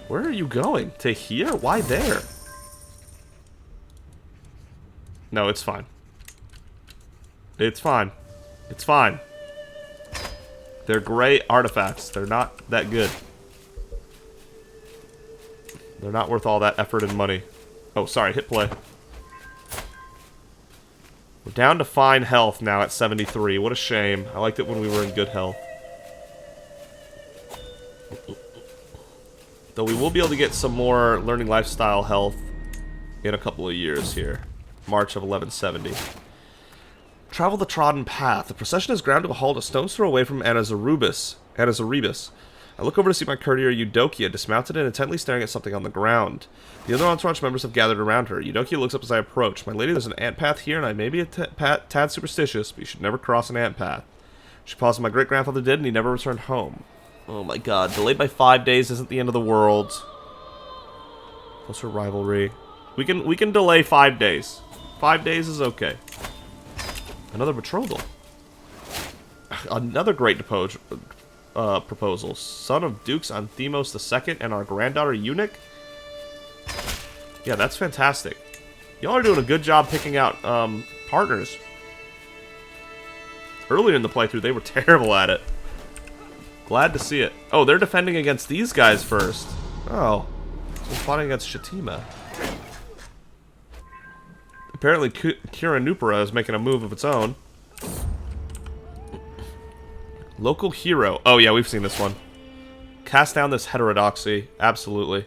Where are you going? To here? Why there? No, it's fine. It's fine. It's fine. They're gray artifacts. They're not that good. They're not worth all that effort and money. Oh, sorry. Hit play. We're down to fine health now at 73. What a shame. I liked it when we were in good health. Though we will be able to get some more learning lifestyle health in a couple of years here. March of 1170. Travel the trodden path. The procession is ground to a halt a stone's throw away from Anazarebus. I look over to see my courtier Eudokia dismounted and intently staring at something on the ground. The other entourage members have gathered around her. Eudokia looks up as I approach. My lady, there's an ant path here, and I may be a tad superstitious, but you should never cross an ant path. She paused. My great-grandfather did, and he never returned home. Oh my god, delayed by 5 days isn't the end of the world. Closer rivalry. We can delay 5 days. 5 days is okay. Another betrothal. Another great proposal. Son of Dukes Anthemos II and our granddaughter Eunuch? Yeah, that's fantastic. Y'all are doing a good job picking out partners. Earlier in the playthrough, they were terrible at it. Glad to see it. Oh, they're defending against these guys first. Oh. So we're fighting against Shatima. Apparently, Kiranupara is making a move of its own. Local hero. Oh, yeah, we've seen this one. Cast down this heterodoxy. Absolutely.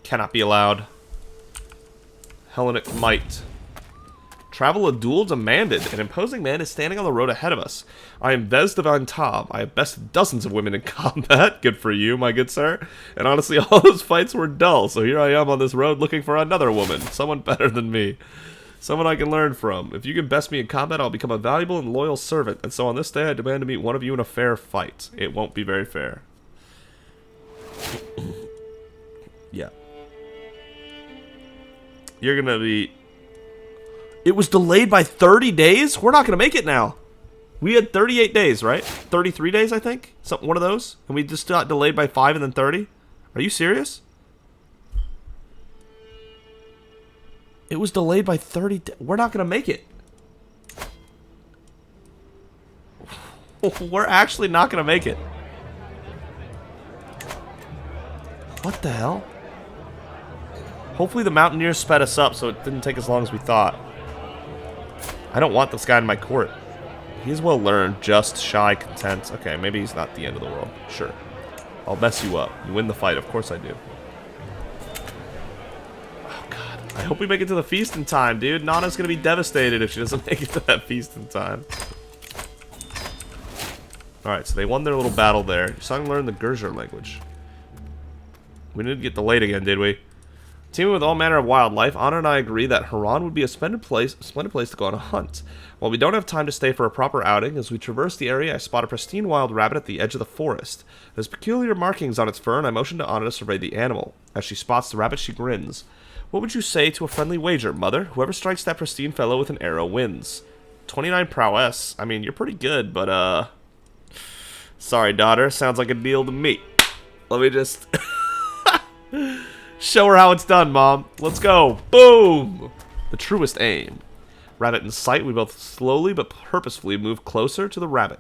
Cannot be allowed. Hellenic might. Travel a duel demanded. An imposing man is standing on the road ahead of us. I am Vez de Van Tab. I have bested dozens of women in combat. Good for you, my good sir. And honestly, all those fights were dull, so here I am on this road looking for another woman. Someone better than me. Someone I can learn from. If you can best me in combat, I'll become a valuable and loyal servant. And so on this day, I demand to meet one of you in a fair fight. It won't be very fair. Yeah. You're gonna be... It was delayed by 30 days? We're not gonna make it now. We had 38 days, right? 33 days, I think? One of those? And we just got delayed by 5 and then 30? Are you serious? It was delayed by 30 days. We're not gonna make it. We're actually not gonna make it. What the hell? Hopefully the Mountaineers sped us up so it didn't take as long as we thought. I don't want this guy in my court. He's well learned, just, shy, content. Okay, maybe he's not the end of the world. Sure. I'll mess you up. You win the fight. Of course I do. Oh, God. I hope we make it to the feast in time, dude. Nana's going to be devastated if she doesn't make it to that feast in time. Alright, so they won their little battle there. You're starting to learn the Gurjar language. We didn't get delayed again, did we? Teaming with all manner of wildlife, Anna and I agree that Haran would be a splendid place to go on a hunt. While we don't have time to stay for a proper outing, as we traverse the area, I spot a pristine wild rabbit at the edge of the forest. There's peculiar markings on its fur, and I motion to Anna to survey the animal. As she spots the rabbit, she grins. What would you say to a friendly wager, mother? Whoever strikes that pristine fellow with an arrow wins. 29 prowess. I mean, you're pretty good, but, sorry, daughter. Sounds like a deal to me. Let me just... Show her how it's done, Mom. Let's go. Boom! The truest aim. Rabbit in sight, we both slowly but purposefully move closer to the rabbit,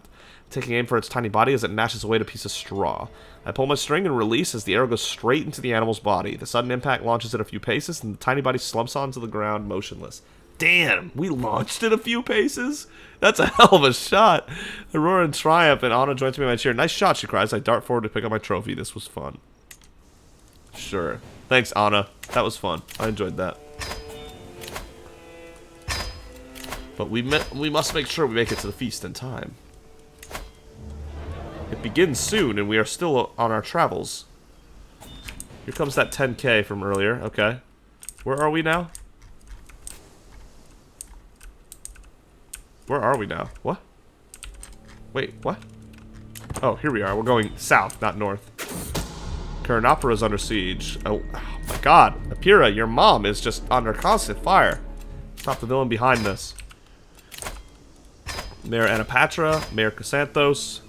taking aim for its tiny body as it gnashes away at a piece of straw. I pull my string and release as the arrow goes straight into the animal's body. The sudden impact launches it a few paces, and the tiny body slumps onto the ground motionless. Damn! We launched it a few paces? That's a hell of a shot! I roar in triumph, and Anna joins me in my cheer. Nice shot, she cries. I dart forward to pick up my trophy. This was fun. Sure. Thanks, Anna. That was fun. I enjoyed that. But we must make sure we make it to the feast in time. It begins soon, and we are still on our travels. Here comes that 10K from earlier. Okay. Where are we now? Where are we now? What? Wait, what? Oh, here we are. We're going south, not north. Karanapura's under siege. Oh my god. Apira, your mom is just under constant fire. Stop the villain behind this. Mayor Anapatra, Mayor Chrysanthos.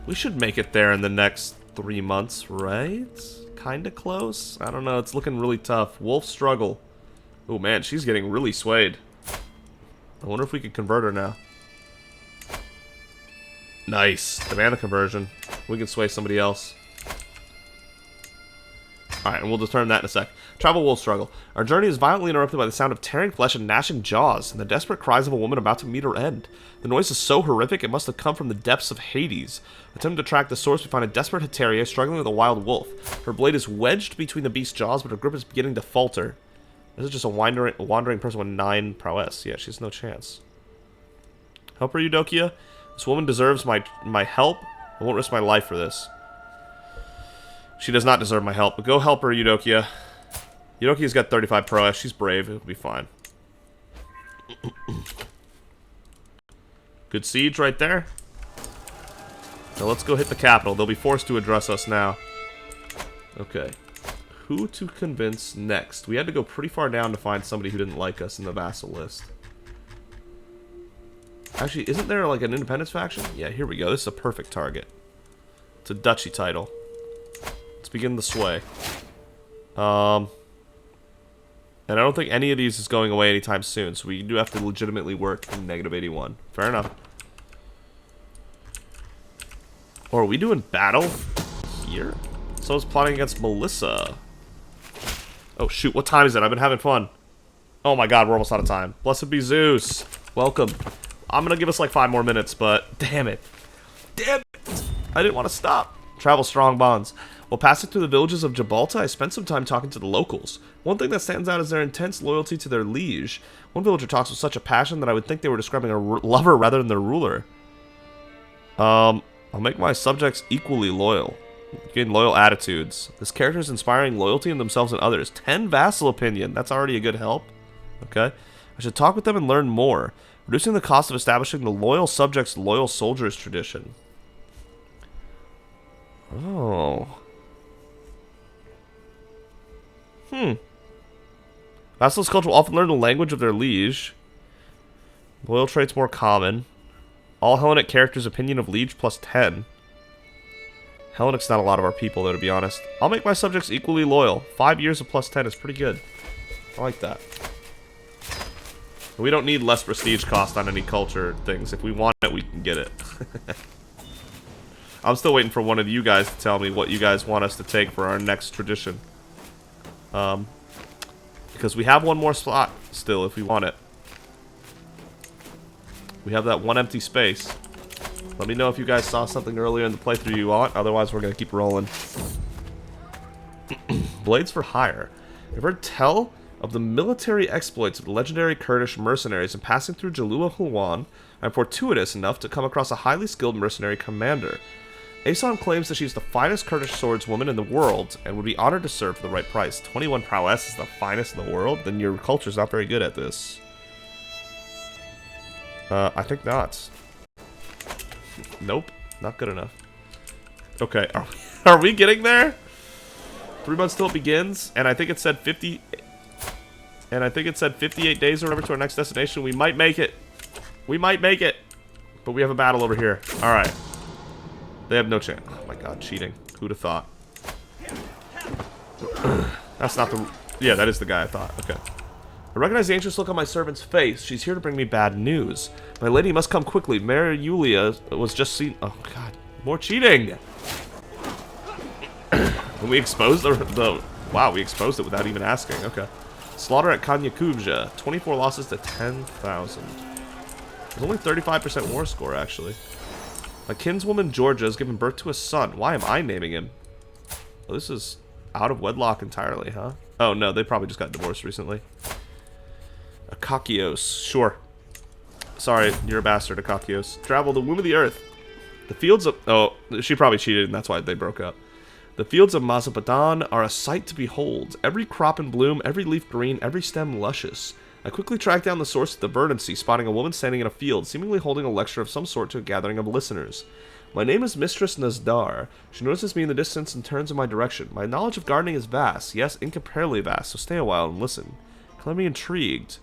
We should make it there in the next 3 months, right? Kinda close? I don't know, it's looking really tough. Wolf struggle. Oh man, she's getting really swayed. I wonder if we can convert her now. Nice. Demand the conversion. We can sway somebody else. Alright, and we'll determine that in a sec. Travel wolf struggle. Our journey is violently interrupted by the sound of tearing flesh and gnashing jaws, and the desperate cries of a woman about to meet her end. The noise is so horrific it must have come from the depths of Hades. Attempting to track the source, we find a desperate Heteria struggling with a wild wolf. Her blade is wedged between the beast's jaws, but her grip is beginning to falter. This is just a wandering person with 9 prowess. Yeah, she has no chance. Help her, Eudokia. This woman deserves my help. I won't risk my life for this. She does not deserve my help, but go help her, Eudokia. Eudokia's got 35 prowess. She's brave. It'll be fine. Good siege right there. Now let's go hit the capital. They'll be forced to address us now. Okay. Who to convince next? We had to go pretty far down to find somebody who didn't like us in the vassal list. Actually, isn't there like an independence faction? Yeah, here we go. This is a perfect target. It's a duchy title. Let's begin the sway. And I don't think any of these is going away anytime soon, so we do have to legitimately work in -81. Fair enough. Or are we doing battle here? Someone's plotting against Melissa. Oh shoot, what time is it? I've been having fun. Oh my god, we're almost out of time. Blessed be Zeus. Welcome. I'm gonna give us like 5 more minutes, but damn it. Damn it! I didn't want to stop. Travel strong bonds. While passing through the villages of Gibraltar, I spent some time talking to the locals. One thing that stands out is their intense loyalty to their liege. One villager talks with such a passion that I would think they were describing a lover rather than their ruler. I'll make my subjects equally loyal. Gain loyal attitudes. This character is inspiring loyalty in themselves and others. 10 vassal opinion. That's already a good help. Okay. I should talk with them and learn more. Reducing the cost of establishing the loyal subjects, loyal soldiers tradition. Oh. Vassals culture will often learn the language of their liege. Loyal traits more common. All Hellenic characters' opinion of liege plus 10. Hellenic's not a lot of our people, though, to be honest. I'll make my subjects equally loyal. 5 years of plus 10 is pretty good. I like that. We don't need less prestige cost on any culture things. If we want it, we can get it. I'm still waiting for one of you guys to tell me what you guys want us to take for our next tradition. Because we have one more slot still if we want it. We have that one empty space. Let me know if you guys saw something earlier in the playthrough you want. Otherwise, we're going to keep rolling. Blades for hire. You've heard tell of the military exploits of the legendary Kurdish mercenaries, and passing through Jalua Hulwan, I'm fortuitous enough to come across a highly skilled mercenary commander. Asan claims that she's the finest Kurdish swordswoman in the world, and would be honored to serve for the right price. 21 prowess is the finest in the world? Then your culture's not very good at this. I think not. Nope, not good enough. Okay, are we getting there? 3 months till it begins, and I think it said 50... And I think it said 58 days or whatever to our next destination. We might make it. We might make it. But we have a battle over here. Alright. They have no chance. Oh my god, cheating. Who'd have thought? That's not the... Yeah, that is the guy I thought. Okay. I recognize the anxious look on my servant's face. She's here to bring me bad news. My lady must come quickly. Mary Yulia was just seen... Oh god. More cheating! And we exposed the... Wow, we exposed it without even asking. Okay. Slaughter at Kanyakubja. 24 losses to 10,000. There's only 35% war score, actually. My kinswoman Georgia has given birth to a son. Why am I naming him? Oh, this is out of wedlock entirely, huh? Oh, no, they probably just got divorced recently. Akakios. Sure. Sorry, you're a bastard, Akakios. Travel the womb of the earth. The fields of... Oh, she probably cheated, and that's why they broke up. The fields of Mazapadan are a sight to behold. Every crop in bloom, every leaf green, every stem luscious. I quickly tracked down the source of the verdancy, spotting a woman standing in a field, seemingly holding a lecture of some sort to a gathering of listeners. My name is Mistress Nazdar. She notices me in the distance and turns in my direction. My knowledge of gardening is vast, yes, incomparably vast, so stay a while and listen. Clearly intrigued.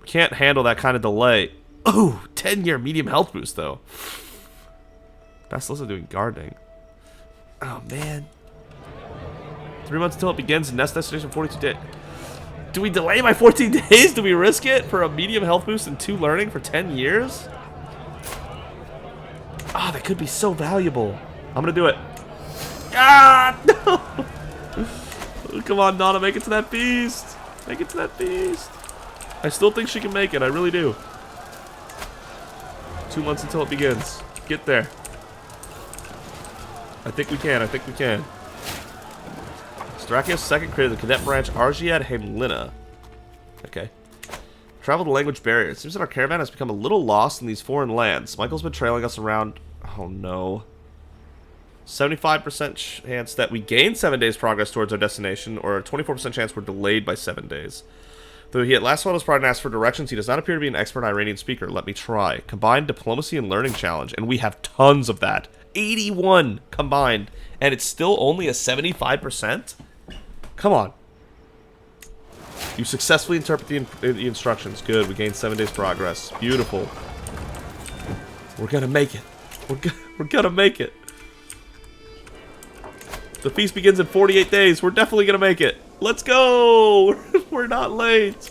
Can't handle that kind of delay. Oh, 10-year medium health boost, though. Best listen doing gardening. Oh, man. 3 months until it begins. Nest destination 42 days. Do we delay by 14 days? Do we risk it for a medium health boost and 2 learning for 10 years? Ah, that could be so valuable. I'm going to do it. Ah, no. Come on, Donna. Make it to that beast. Make it to that beast. I still think she can make it. I really do. 2 months until it begins. Get there. I think we can. I think we can. Strakios second created the cadet branch Argead Hemlina. Okay. Travel the language barrier. It seems that our caravan has become a little lost in these foreign lands. Michael's been trailing us around. Oh no. 75% chance that we gain 7 days progress towards our destination, or a 24% chance we're delayed by 7 days. Though he at last found his pride and asked for directions, he does not appear to be an expert Iranian speaker. Let me try. Combined diplomacy and learning challenge, and we have tons of that. 81 combined, and it's still only a 75%? Come on. You successfully interpret the instructions. Good, we gained 7 days progress. Beautiful. We're gonna make it. We're gonna make it. The feast begins in 48 days. We're definitely gonna make it. Let's go! We're not late.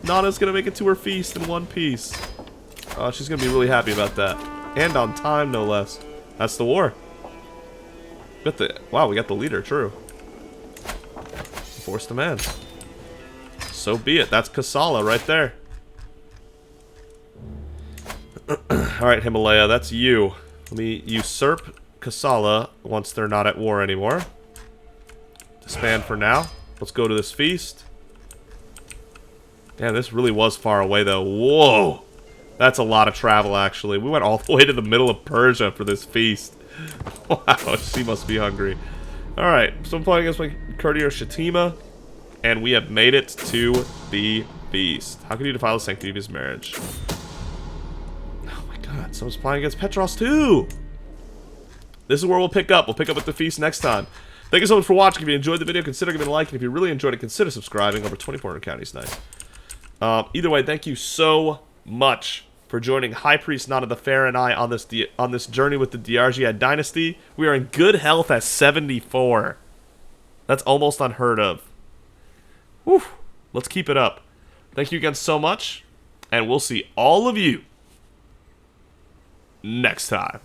Nana's gonna make it to her feast in one piece. Oh, she's gonna be really happy about that. And on time, no less. That's the war. Wow, we got the leader, true. Force demands. So be it. That's Kasala right there. Alright, Himalaya, that's you. Let me usurp Kassala once they're not at war anymore. Disband for now. Let's go to this feast. Damn, this really was far away, though. Whoa! That's a lot of travel, actually. We went all the way to the middle of Persia for this feast. Wow, she must be hungry. Alright, so I'm playing against my courtier Shatima, and we have made it to the feast. How can you defile the sanctity of his marriage? Oh my god, someone's playing against Petros too! This is where we'll pick up. We'll pick up with the feast next time. Thank you so much for watching. If you enjoyed the video, consider giving a like, and if you really enjoyed it, consider subscribing. Over 2,400 counties, nice. Either way, thank you so much for joining High Priest Nana the Fair and I on this journey with the Argead Dynasty. We are in good health at 74. That's almost unheard of. Whew. Let's keep it up. Thank you again so much, and we'll see all of you next time.